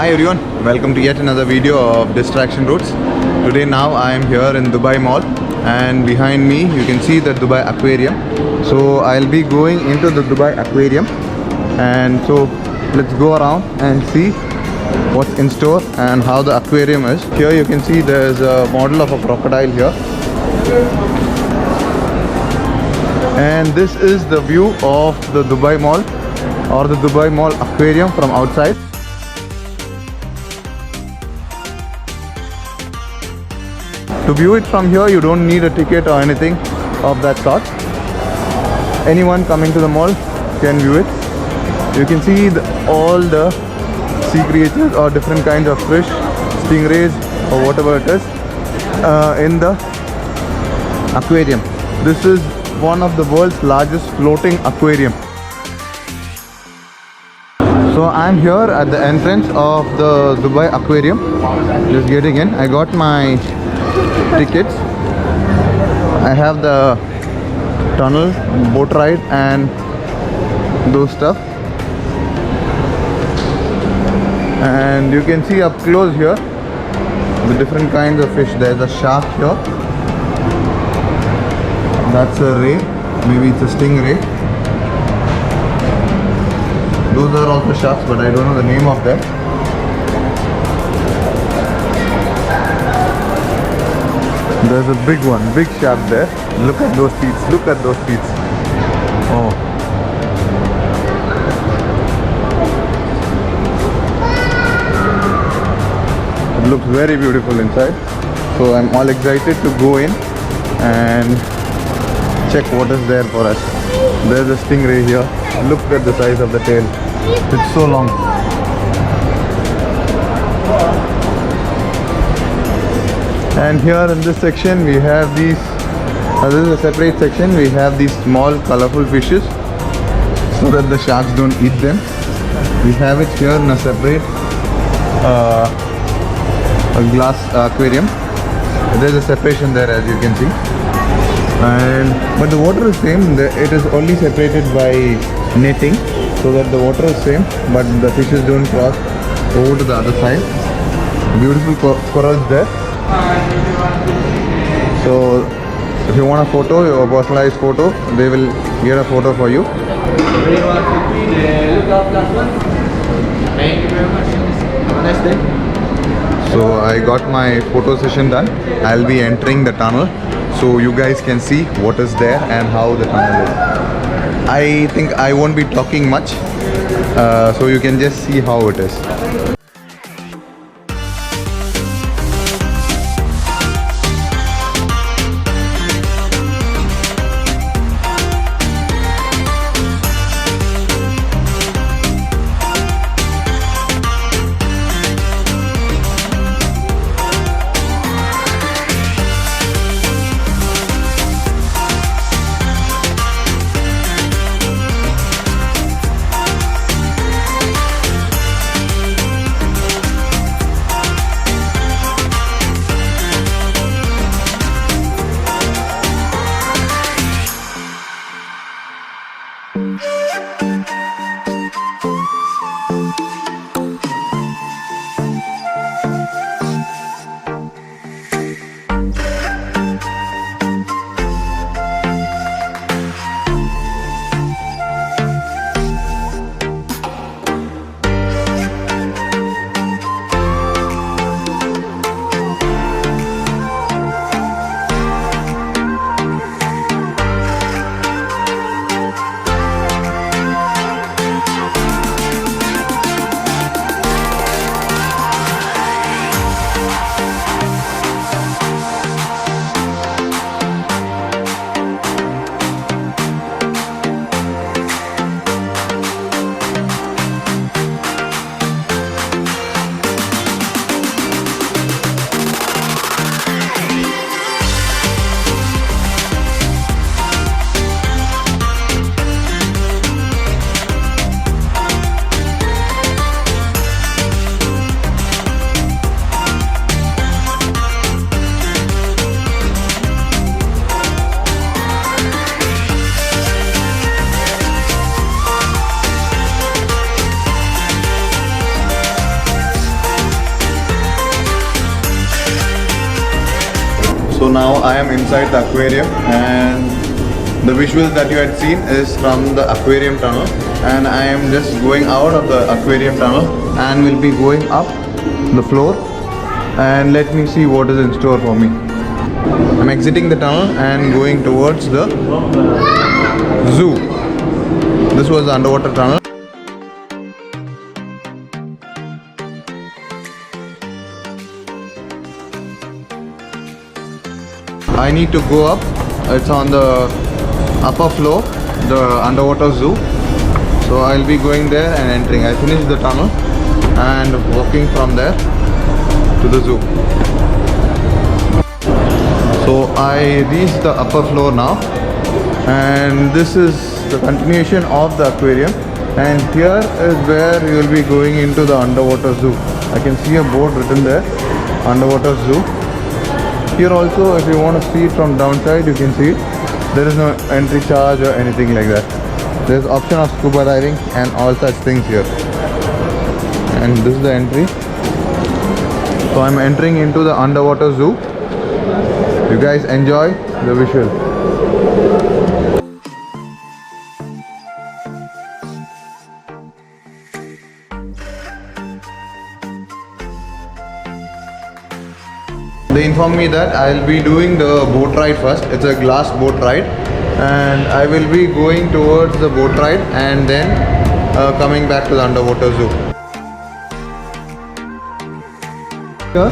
Hi everyone, welcome to yet another video of Distraction Routes. Today now I am here in Dubai Mall and behind me you can see the Dubai Aquarium. So I'll be going into the Dubai Aquarium and so let's go around and see what's in store and how the aquarium is. Here you can see there's a model of a crocodile here. And this is the view of the Dubai Mall or the Dubai Mall Aquarium from outside. To view it from here, you don't need a ticket or anything of that sort. Anyone coming to the mall can view it. You can see all the sea creatures or different kinds of fish, stingrays or whatever it is in the aquarium. This is one of the world's largest floating aquarium. So I'm here at the entrance of the Dubai Aquarium, just getting in. I got my tickets. I have the tunnel, boat ride and those stuff. And you can see up close here the different kinds of fish. There's a shark here. That's a ray. Maybe it's a stingray. Those are also sharks, but I don't know the name of them. There's a big one, big shark there. Look at those teeth, look at those teeth. Oh. It looks very beautiful inside. So I'm all excited to go in and check what is there for us. There's a stingray here. Look at the size of the tail. It's so long. And here in this section we have these, this is a separate section, we have these small colorful fishes so that the sharks don't eat them. We have it here in a separate a glass aquarium. There is a separation there as you can see. But the water is same, it is only separated by netting so that the water is same but the fishes don't cross over to the other side. Beautiful corals there. So if you want a photo, a personalized photo, they will get a photo for you. Thank you very much. Have a nice day. So I got my photo session done. I'll be entering the tunnel so you guys can see what is there and how the tunnel is. I think I won't be talking much, so you can just see how it is. So now I am inside the aquarium, and the visuals that you had seen is from the aquarium tunnel, and I am just going out of the aquarium tunnel and will be going up the floor, and let me see what is in store for me. I'm exiting the tunnel and going towards the zoo. This was the underwater tunnel. I need to go up. It's on the upper floor, the underwater zoo. So I'll be going there and entering. I finished the tunnel and walking from there to the zoo. So I reached the upper floor now, and this is the continuation of the aquarium, and here is where you will be going into the underwater zoo. I can see a board written there, underwater zoo. Here also, if you want to see it from downside, you can see it. There is no entry charge or anything like that. There is option of scuba diving and all such things here. And this is the entry. So I'm entering into the underwater zoo. You guys enjoy the visual. They informed me that I'll be doing the boat ride first. It's a glass boat ride, and I will be going towards the boat ride and then coming back to the underwater zoo. Here,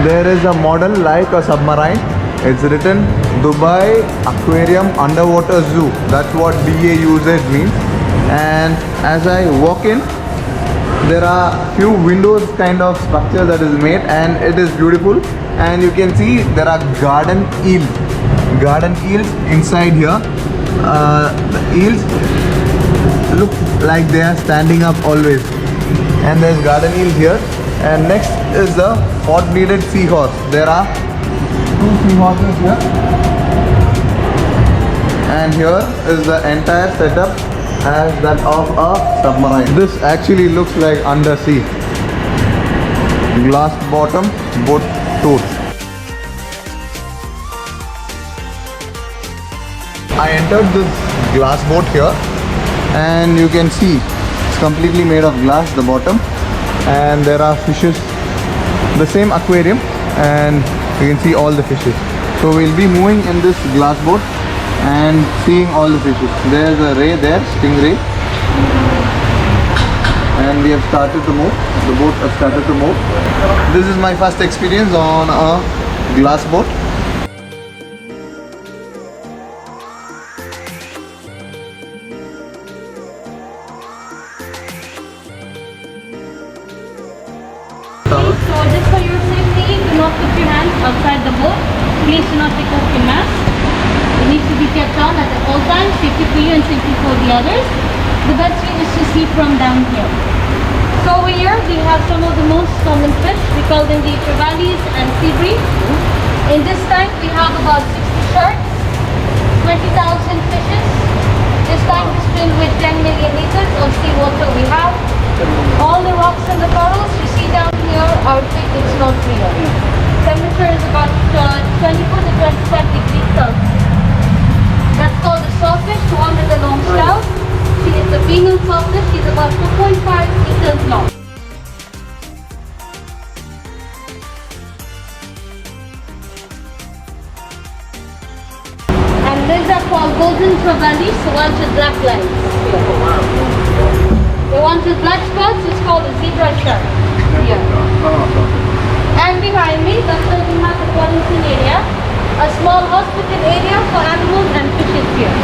there is a model like a submarine. It's written Dubai Aquarium Underwater Zoo. That's what DAUZ means. And as I walk in, there are few windows kind of structure that is made, and it is beautiful. And you can see there are garden eels inside here. The eels look like they are standing up always, and there's garden eels here. And next is the hot-bearded seahorse. There are 2 seahorses here, and here is the entire setup as that of a submarine. This actually looks like undersea. Glass bottom boat tour. I entered this glass boat here, and you can see it's completely made of glass, the bottom, and there are fishes, the same aquarium, and you can see all the fishes. So we'll be moving in this glass boat and seeing all the fishes. There's a ray there, stingray, and we have started to move. The boat has started to move. This is my first experience on a glass boat. So just for your safety, do not put your hands outside the boat. Please do not take off your mask. It needs to be kept on at all times, safety for you and safety for the others. The best way is to see from down here. So over here we have some of the most common fish. We call them the trevallies and sea bream. In this tank we have about 60 sharks, 20,000 fishes. This tank is filled with 10 million liters of seawater we have. All the rocks and the corals you see down here are fake, it's not real. Temperature is about 24 to 27 degrees Celsius. That's called a sawfish, the one with the long snout. See, it's a female sawfish, she's about 2.5 meters long. And these are called golden trevallies, the ones with black lines. The ones with black spots is called a zebra shark. Here. And behind me, that's where we have the quarantine area, a small hospital area for animals and fishes here.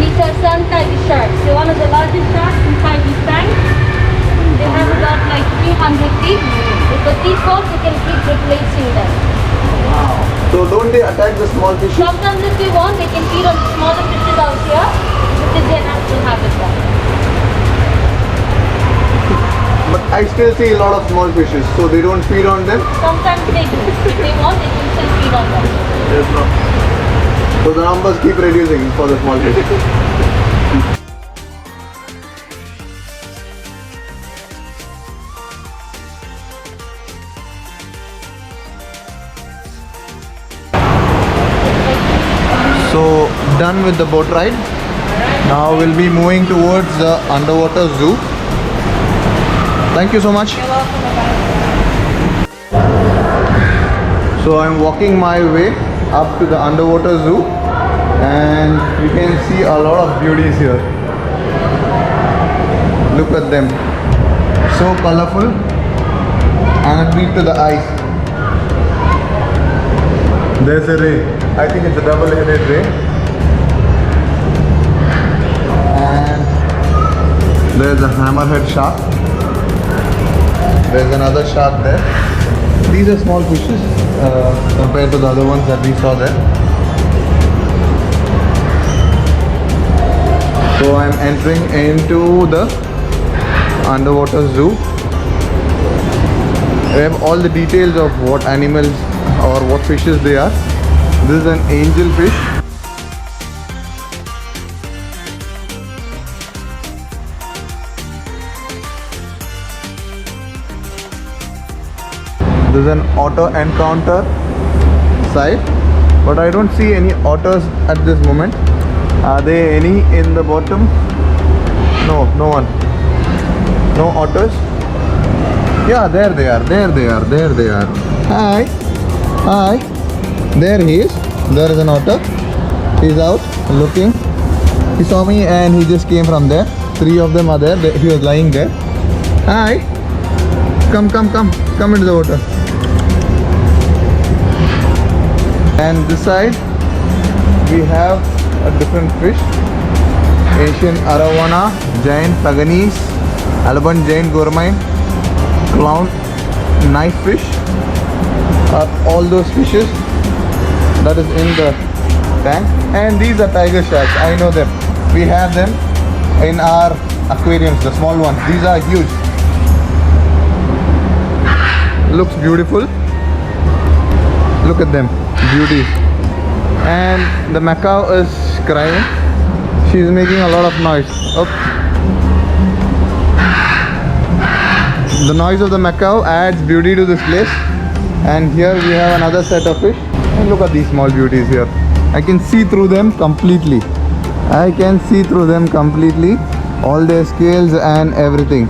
These are sun tiger sharks. They're one of the largest sharks inside this tank. They have about like 300 teeth. With the teeth off, you can keep replacing them. Wow. So don't they attack the small fishes? Sometimes if they want, they can feed on the smaller fishes out here, which is their natural habitat. But I still see a lot of small fishes, so they don't feed on them? Sometimes they do. If they want, they can still feed on them. Yes, no. So the numbers keep reducing for the small fish. So done with the boat ride. Now we'll be moving towards the underwater zoo. Thank you so much. So I'm walking my way up to the underwater zoo, and you can see a lot of beauties here. Look at them. So colorful and a treat to the eyes. There's a ray. I think it's a double-headed ray. And there's a hammerhead shark. There's another shark there. These are small fishes compared to the other ones that we saw there. So I'm entering into the underwater zoo. We have all the details of what animals or what fishes they are. This is an angel fish. This is an otter encounter site, but I don't see any otters at this moment. Are there any in the bottom? No, no one. No otters. Yeah, there they are. There they are. There they are. Hi. Hi. There he is. There is an otter. He's out looking. He saw me and he just came from there. 3 of them are there. He was lying there. Hi. Come, come, come. Come into the water. And this side we have a different fish. Asian arowana, giant paganese, Alban giant gourmand, clown knife fish are all those fishes that is in the tank. And these are tiger sharks. I know them. We have them in our aquariums, the small ones. These are huge. Looks beautiful. Look at them. Beauty. And the macaw is crying. She's making a lot of noise. Oh. The noise of the macaw adds beauty to this place. And here we have another set of fish. And look at these small beauties here. I can see through them completely. I can see through them completely. All their scales and everything.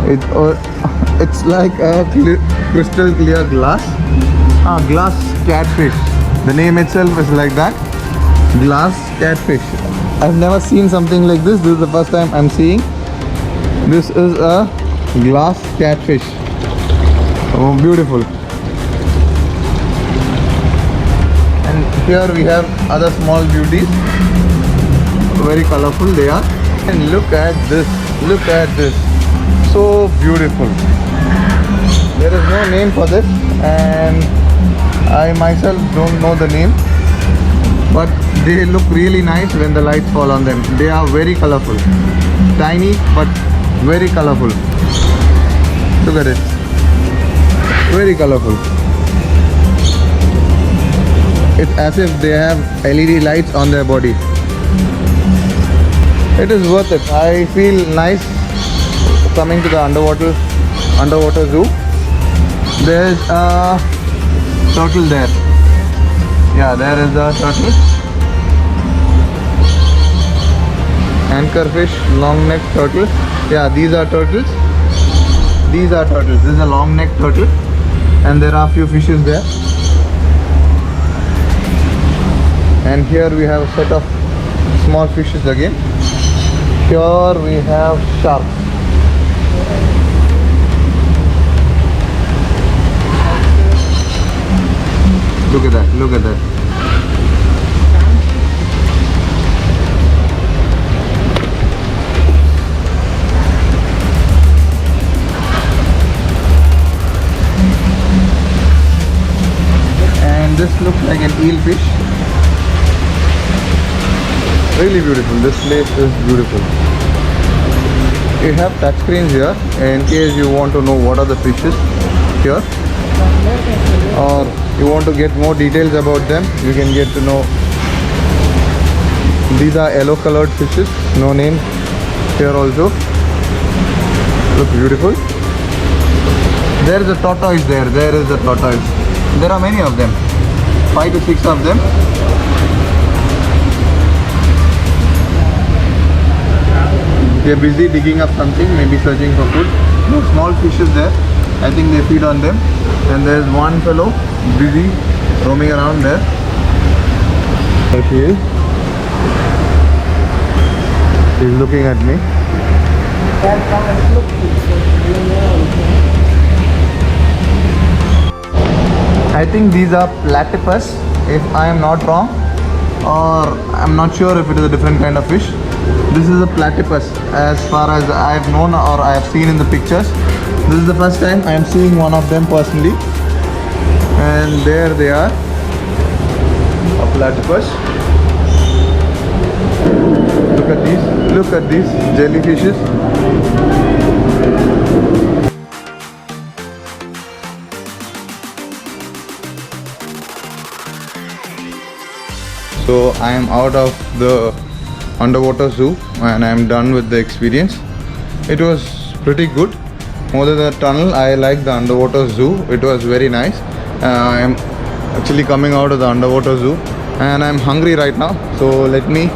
It's like a crystal clear glass. Glass catfish. The name itself is like that. Glass catfish. I've never seen something like this. This is the first time I'm seeing. This is a glass catfish. Oh, beautiful. And here we have other small beauties. Very colorful they are. And look at this. Look at this. So beautiful. There is no name for this, and I myself don't know the name, but they look really nice when the lights fall on them. They are very colorful. Tiny but very colorful. Look at it. Very colorful. It's as if they have LED lights on their body. It is worth it. I feel nice coming to the underwater zoo. There's a turtle there. Yeah, there is a turtle. Anchorfish, long neck turtle. Yeah, these are turtles. These are turtles. This is a long neck turtle. And there are a few fishes there. And here we have a set of small fishes again. Here we have sharks. Look at that, look at that. And this looks like an eel fish. Really beautiful. This place is beautiful. You have touch screens here in case you want to know what are the fishes here, or you want to get more details about them. You can get to know. These are yellow colored fishes, no name here also. Look beautiful. There is a tortoise there. There is a tortoise. There are many of them. 5 to 6 of them. They are busy digging up something, maybe searching for food. No small fishes there. I think they feed on them. And there is one fellow busy roaming around there. There he is. He's looking at me. I think these are platypus, if I am not wrong, or I'm not sure if it is a different kind of fish. This is a platypus as far as I have known or I have seen in the pictures. This is the first time I am seeing one of them personally. And there they are, a platypus. Look at these jellyfishes. So I am out of the underwater zoo and I am done with the experience. It was pretty good. More than the tunnel, I like the underwater zoo. It was very nice. I am actually coming out of the underwater zoo and I am hungry right now. So let me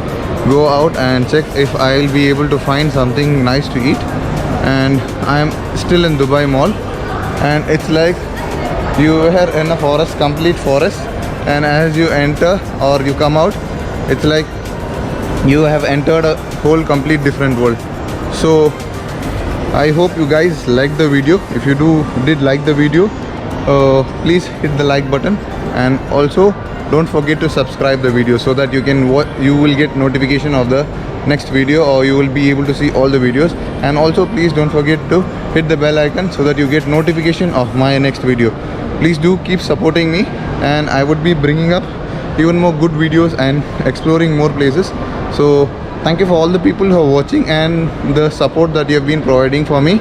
go out and check if I will be able to find something nice to eat. And I am still in Dubai Mall, and it's like you are in a forest, complete forest, and as you enter or you come out, it's like you have entered a whole complete different world. So I hope you guys liked the video. If you did like the video, please hit the like button, and also don't forget to subscribe the video so that you will get notification of the next video, or you will be able to see all the videos. And also please don't forget to hit the bell icon so that you get notification of my next video. Please do keep supporting me, and I would be bringing up even more good videos and exploring more places. So thank you for all the people who are watching and the support that you have been providing for me.